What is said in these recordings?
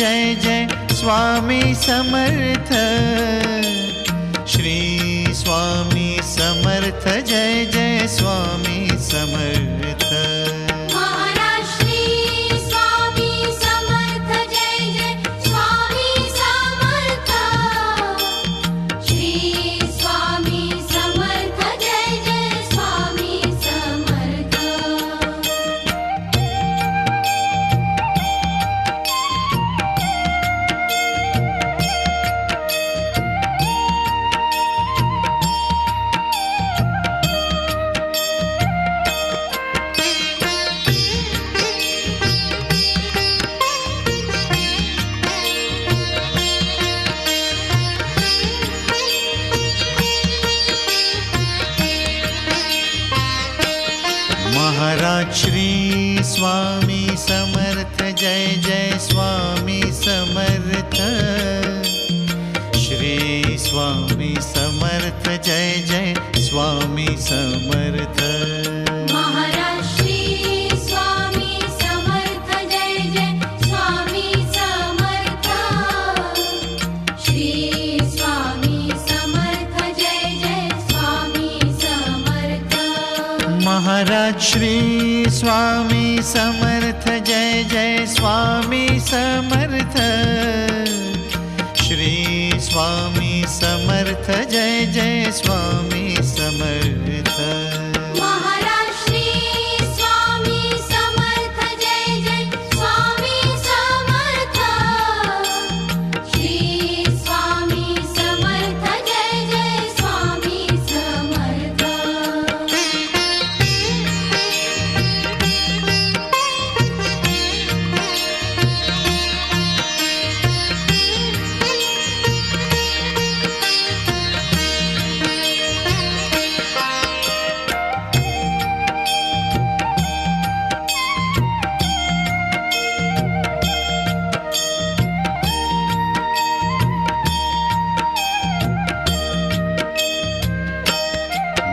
Jai Jai Swami Samarth. Shri Swami Samarth Jai Jai Swami Samarth. Maharaj Shri Swami Samarth Jai Jai Swami Samarth. Shri Swami Samarth Jai Jai Swami Samarth. Maharaj Shri Swami Samarth Jai Jai Swami Samarth. Shri Swami Samarth Jai Jai Swami Samarth. Maharaj Shri Swami Samarth Jai Jai Swami Samarth. Shri Swami Samarth Jai Jai Swami Samarth. Maharaj Shri Swami Samarth Jai Jai Swami Samarth. Shri Swami Samarth Jai Jai Swami Samarth. Maharaj Shri Swami Samarth Jai Jai Swami Samarth. Shri Swami Samarth Jai Jai Swami Samarth.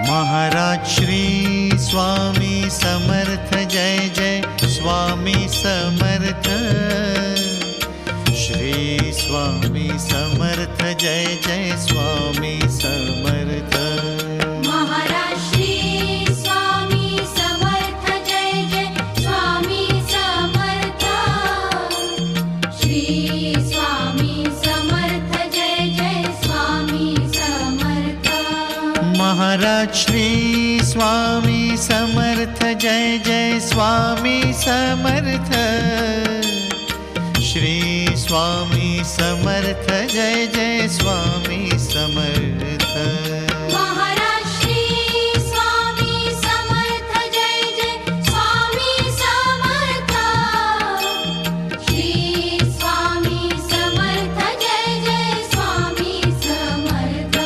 Maharaj Shri Swami Samarth Jai Jai Swami Samarth. Shri Swami Samarth Jai Jai Swami Samarth. Maharaj Shri Swami Samarth Jai Jai Swami Samarth. Shri Swami Samarth Jai Jai Swami Samarth. Maharaj Shri Swami Samarth Jai Jai Swami Samarth. Shri Swami Samarth Jai Jai Swami Samarth. Maharaj Shri Swami Samarth Jai Jai Swami Samarth. Shri Swami Samarth Jai Jai Swami Samarth.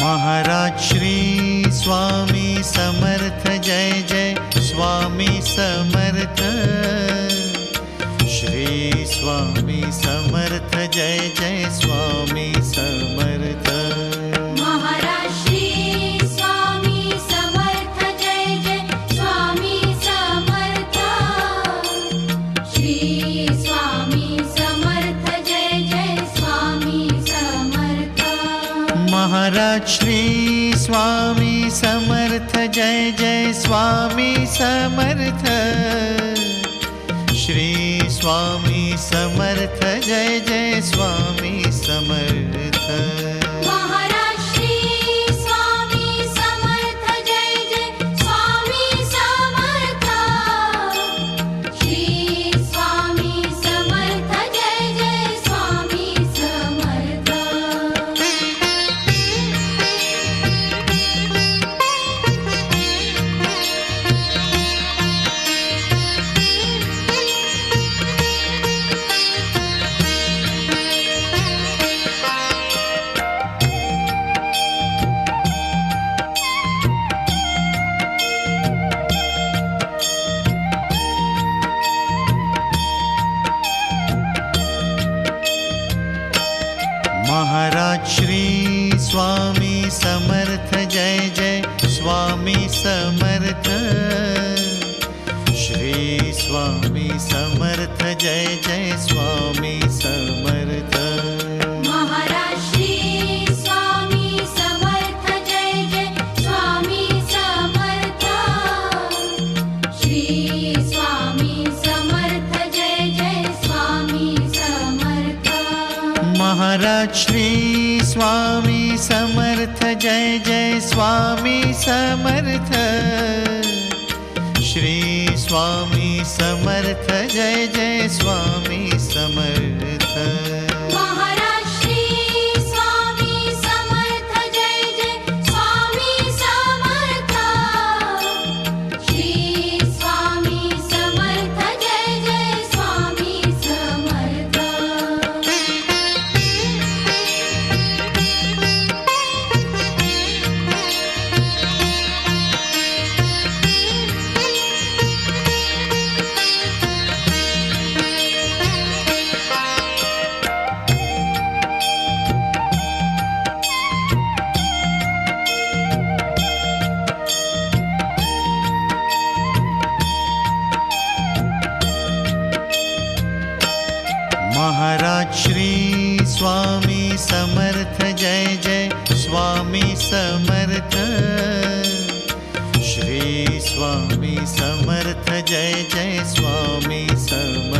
Maharaj Shri Swami Samarth Jai Jai Swami Samarth. Shri Swami Samarth Jai Jai Swami Samarth. Maharaj Shri Swami Samarth Jai Jai Swami Samarth. Shri Swami Samarth Jai Jai Swami Samarth. Maharaj Shri Swami Samarth Jai Jai Swami Samarth. Shri Swami Samarth Jai Jai Swami Samarth. Maharaj Shri Swami Samarth Jai Jai Swami Samarth. Shri Swami Samarth Jai Jai Swami Samarth. Maharaj Shri Swami Samarth Jai Jai Swami Samarth. Shri Swami Samarth Jai Jai Swami Samarth. Maharaj Shri Swami Samarth Jai Jai Swami Samarth. Shri Swami Samarth Jai Jai Swami Samarth. Maharaj Shri Swami Samarth Jai Jai Swami Samarth. Shri Swami Samarth Jai Jai Swami Samarth. Maharaj Shri Swami Samarth Jai Jai Swami Samarth. Shri Swami Samarth Jai Jai Swami Samarth. Maharaj Shri Swami Samarth Jai Jai Swami Samarth. Shri Swami Samarth Jai Jai Swami Samarth.